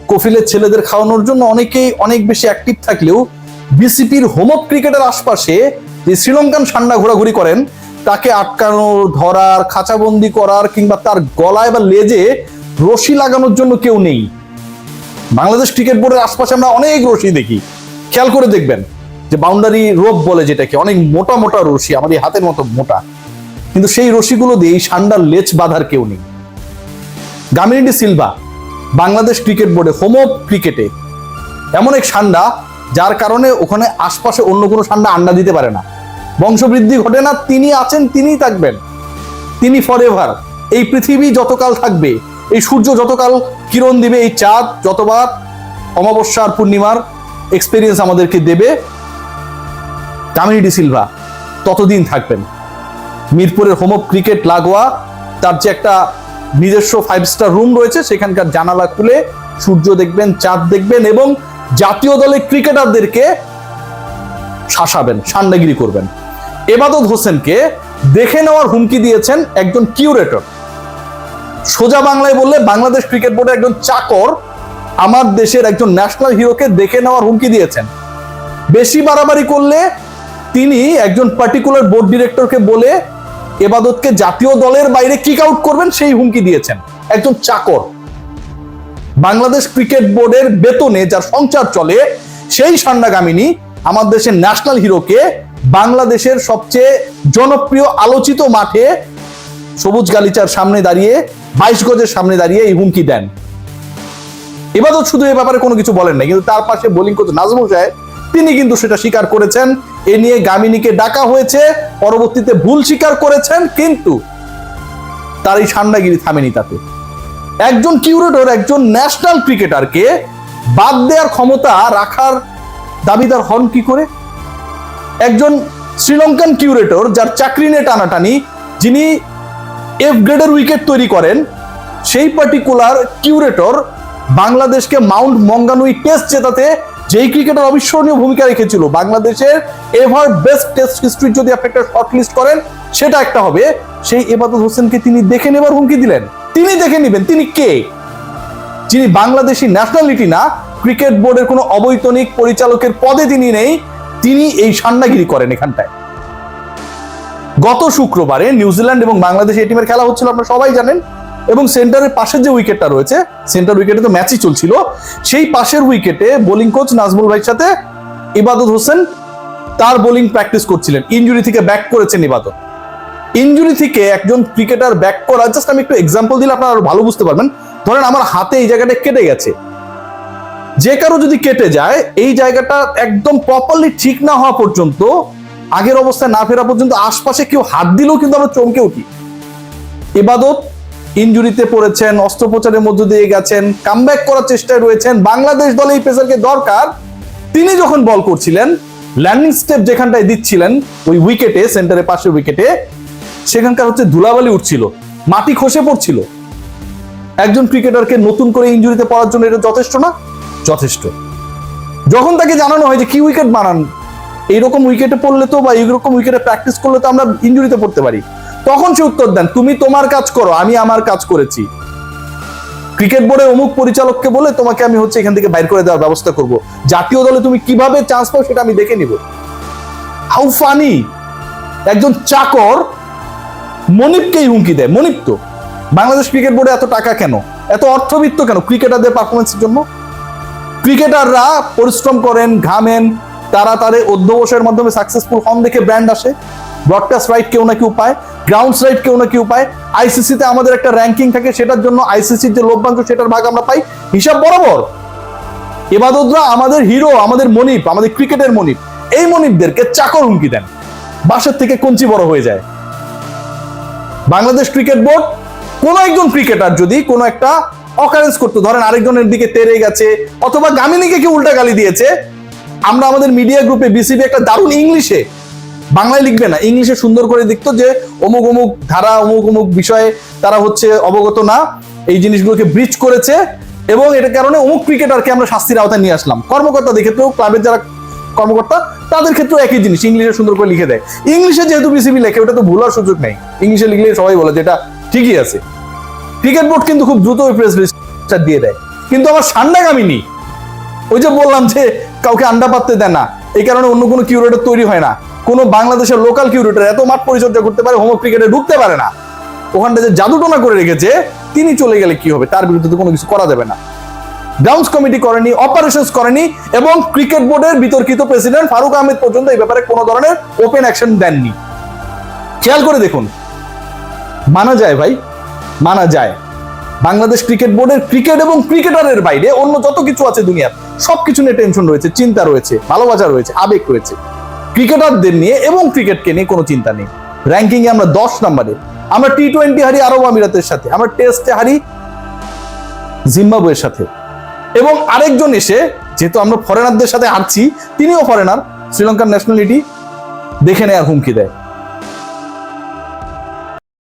কফিলের ছেলেদের খাওয়ানোর জন্য অনেকেই অনেক বেশি অ্যাক্টিভ থাকলেও বিসিপির হোম অফ ক্রিকেটের আশপাশে যে শ্রীলঙ্কান সান্ডা ঘোরাঘুরি করেন তাকে আটকানোর, ধরার, খাঁচাবন্দি করার কিংবা তার গলায় বা লেজে রশি লাগানোর জন্য কেউ নেই। বাংলাদেশ ক্রিকেট বোর্ডের আশপাশে আমরা অনেক রশি দেখি, খেয়াল করে দেখবেন যে বাউন্ডারি রোপ বলে যেটাকে, অনেক মোটা মোটা রশি, আমাদের হাতের মতো মোটা, কিন্তু সেই রশিগুলো দিয়ে এই সান্ডার লেজ বাঁধার কেউ নেই। Gamini D Silva Bangladesh cricket বোর্ডে হোম অফ ক্রিকেটে এমন এক সান্ডা যার কারণে ওখানে আশপাশে অন্য কোনো সান্ডা আন্ডা দিতে পারে না, বংশবৃদ্ধি ঘটে না। তিনি আছেন, তিনিই থাকবেন, তিনি ফরএভার। এই পৃথিবী যতকাল থাকবে, এই সূর্য যতকাল কিরণ দিবে, এই চাঁদ যতবার অমাবস্যা আর পূর্ণিমার এক্সপেরিয়েন্স আমাদেরকে দেবে, গামিনী ডি সিলভা ততদিন থাকবেন। মিরপুরের হোম অফ ক্রিকেট লাগোয়া তার যে একটা নিজস্ব 5 স্টার রুম রয়েছে, সেখানকার জানালা খুলে সূর্য দেখবেন, চাঁদ দেখবেন এবং জাতীয় দলের ক্রিকেটারদেরকে শাসাবেন, সান্ডাগিরি করবেন। এবাদত হোসেনকে দেখে নেওয়ার হুমকি দিয়েছেন একজন কিউরেটর। সোজা বাংলায় বললে বাংলাদেশ ক্রিকেট বোর্ডের একজন চাকর আমার দেশের একজন ন্যাশনাল হিরোকে দেখে নেওয়ার হুমকি দিয়েছেন। বেশি বাড়াবাড়ি করলে তিনি একজন পার্টিকুলার বোর্ড ডিরেক্টরকে বলে এবাদতকে জাতীয় দলের বাইরে কিক আউট করবেন সেই হুমকি দিয়েছেন একজন চাকর। বাংলাদেশ ক্রিকেট বোর্ডের বেতনে যার সংসার চলে সেই সান্ডা গামিনী আমার দেশের ন্যাশনাল হিরোকে বাংলাদেশের সবচেয়ে জনপ্রিয় আলোচিত মাঠে সবুজ গালিচার সামনে দাঁড়িয়ে, 22 গজের সামনে দাঁড়িয়ে এই হুমকি দেন। এবাদত শুধু এ ব্যাপারে কোনো কিছু বলেন না, কিন্তু তার পাশে বোলিং কোচ নাজমুল সাহেব তিনি কিন্তু সেটা স্বীকার করেছেন। এ নিয়ে গামিনীকে ডাকা হয়েছে, পরবর্তীতে ভুল স্বীকার করেছেন, কিন্তু তার এই সান্ডাগিরি থামেনি। তাতে একজন কিউরেটর একজন ন্যাশনাল ক্রিকেটারকে বাদ দেওয়ার ক্ষমতা রাখার দাবিদার হন কি করে? একজন শ্রীলঙ্কান কিউরেটর যার চাকরি নিয়ে টানাটানি, যিনি এফ গ্রেডের উইকেট তৈরি করেন, সেই পার্টিকুলার কিউরেটর বাংলাদেশকে মাউন্ট মঙ্গানুই টেস্ট জেতাতে যেই ক্রিকেটার অবিস্মরণীয় ভূমিকা রেখেছিল, বাংলাদেশের এভার বেস্ট টেস্ট হিস্ট্রি যদি আপনি একটা শর্ট লিস্ট করেন সেটা একটা হবে, সেই এবাদত হোসেনকে তিনি দেখে নেবার হুমকি দিলেন। তিনি দেখে নেবেন তিনি কে, যিনি বাংলাদেশি ন্যাশনালিটি না, ক্রিকেট বোর্ডের কোনো অবৈতনিক পরিচালকের পদে তিনি নেই, তিনি এই সান্ডাগিরি করেন এখানটায়। গত শুক্রবারে নিউজিল্যান্ড এবং বাংলাদেশ এই টিমের খেলা হচ্ছিল, আপনারা সবাই জানেন, এবং সেন্টারের পাশের যে উইকেটটা রয়েছে, সেন্টার উইকেটে তো ম্যাচই চলছিল, সেই পাশের উইকেটে বোলিং কোচ নাজমুল ভাইয়ের সাথে ইবাদত হোসেন তার বোলিং প্র্যাকটিস করছিলেন। ইনজুরি থেকে ব্যাক করেছেন ইবাদত। ইনজুরি থেকে একজন ক্রিকেটার ব্যাক করা, জাস্ট আমি একটু এক্সাম্পল দিলে আপনারা আরো ভালো বুঝতে পারবেন। ধরেন আমার হাতে এই জায়গাটা কেটে গেছে, যে কারো যদি কেটে যায়, এই জায়গাটা একদম প্রপারলি ঠিক না হওয়া পর্যন্ত, আগের অবস্থায় না ফেরা পর্যন্ত আশপাশে কেউ হাত দিলেও কিন্তু আমরা চমকে উঠি। ইবাদত ইনজুরিতে পড়েছেন, অস্ত্রোপচারের মধ্য দিয়ে গেছেন, কামব্যাক করার চেষ্টায় রয়েছেন, বাংলাদেশ দলে এই পেসারকে দরকার। তিনি যখন বল করছিলেন, ল্যান্ডিং স্টেপ যেখানটায় দিচ্ছিলেন ওই উইকেটে, সেন্টারের পাশে উইকেটে, সেখানকার হচ্ছে ধুলাবালি উঠছিল, মাটি খসে পড়ছিল। একজন ক্রিকেটারকে নতুন করে ইনজুরিতে পড়ার জন্য এটা যথেষ্ট না? যথেষ্ট। যখন তাকে জানানো হয় যে কি উইকেট বানান, এইরকম উইকেটে পড়লে তো বা এইরকম উইকেটে প্র্যাকটিস করলে তো আমরা ইনজুরিতে পড়তে পারি, তখন সে উত্তর দেন, তুমি তোমার কাজ করো, আমি আমার কাজ করেছি। ক্রিকেট বোর্ডের অমুক পরিচালককে বলে তোমাকে আমি হচ্ছে এখান থেকে বাইর করে দেওয়ার ব্যবস্থা করব, জাতীয় দলে তুমি কিভাবে চান্স পাও সেটা আমি দেখে নিব। How funny! একজন চাকর মনিপকেই হুমকি দেয়। মনিপ তো বাংলাদেশ ক্রিকেট বোর্ডে এত টাকা কেন, এত অর্থবিত্ত কেন ক্রিকেটারদের পারফরমেন্সের জন্য? ক্রিকেটাররা পরিশ্রম করেন, ঘামেন, তারা তাদের অধ্যবসায়ের মাধ্যমে সাকসেসফুল হন দেখে ব্র্যান্ড আসে, ব্রডকাস্ট রাইট কেউ না কেউ পায়, গ্রাউন্ডস রাইট কেউ না কেউ পায়, আইসিসিতে আমাদের একটা র্যাঙ্কিং থাকে, সেটার জন্য আইসিসির যে লভ্যাংশ সেটার ভাগ আমরা পাই, হিসাব বরাবর। এবাদতরা আমাদের হিরো, আমাদের মনিপ, আমাদের ক্রিকেটের মনিপ, এই মনিপদেরকে চাকর হুমকি দেন, বাসার থেকে কঞ্চি বড় হয়ে যায়। বাংলাদেশ ক্রিকেট বোর্ড কোন একজন ক্রিকেটার যদি কোনো একটা অকারেন্স করতো, ধরেন আরেকজনের দিকে তেড়ে গেছে অথবা গামিনীকে কেউ উল্টা গালি দিয়েছে, আমরা আমাদের মিডিয়া গ্রুপে বিসিবি একটা দারুণ ইংলিশে, বাংলায় লিখবে না, ইংলিশে সুন্দর করে লিখতো যে অমুক অমুক ধারা, অমুক অমুক বিষয়ে তারা হচ্ছে অবগত না, এই জিনিসগুলোকে ব্রিচ করেছে এবং এটার কারণে অমুক ক্রিকেটারকে আমরা শাস্তির আওতায় নিয়ে আসলাম। কর্মকর্তাদের ক্ষেত্রেও, ক্লাবের যারা কর্মকর্তা তাদের ক্ষেত্রেও একই জিনিস ইংলিশে সুন্দর করে লিখে দেয়। ইংলিশে যেহেতু বিসিবি লেখে, ওটা তো ভুলার সুযোগ নেই, ইংলিশে লিখলে সবাই বলে যেটা ঠিকই আছে। ক্রিকেট বোর্ড কিন্তু খুব দ্রুত ওই প্রেস রিলিজটা দিয়ে দেয়। কিন্তু আমার সান্ডা কামিনী, ওই যে বললাম যে কাউকে আন্ডা পাততে দেয় না, এই কারণে অন্য কোনো কিউরেটর তৈরি হয় না। কোনো বাংলাদেশের লোকাল কিউরেটর এত মাঠ পরিচর্যা করতে পারে, হোম অফ ক্রিকেটে ঢুকতে পারে না। ওখানটা যে জাদুটোনা করে রেখেছে, তিনি চলে গেলে কি হবে? তার বিরুদ্ধে তো কোনো কিছু করা যাবে না। গ্রাউন্ডস কমিটি করেনি, অপারেশনস করেনি, এবং ক্রিকেট বোর্ডের বিতর্কিত প্রেসিডেন্ট ফারুক আহমেদ পর্যন্ত এই ব্যাপারে কোনো ধরনের ওপেন অ্যাকশন দেননি। খেয়াল করে দেখুন, মানা যায় ভাই, মানা যায়। বাংলাদেশ ক্রিকেট বোর্ডের ক্রিকেট এবং ক্রিকেটারের বাইরে অন্য যত কিছু আছে দুনিয়ার, সবকিছু নিয়ে টেনশন রয়েছে, চিন্তা রয়েছে, ভালোবাসা রয়েছে, আবেগ রয়েছে। ক্রিকেটারদের নিয়ে এবং ক্রিকেটকে নিয়ে কোনো চিন্তা নেই। র্যাঙ্কিং এ আমরা 10 নম্বরে। আমরা টি-20 হারি আরব আমিরাতের সাথে, আমরা টেস্টে হারি জিম্বাবুয়ের সাথে, এবং আরেকজন এসে, যেহেতু আমরা ফরেনারদের সাথে হারছি, তিনিও ফরেনার, শ্রীলঙ্কার ন্যাশনালিটি দেখে নেয়ার হুমকি দেয়।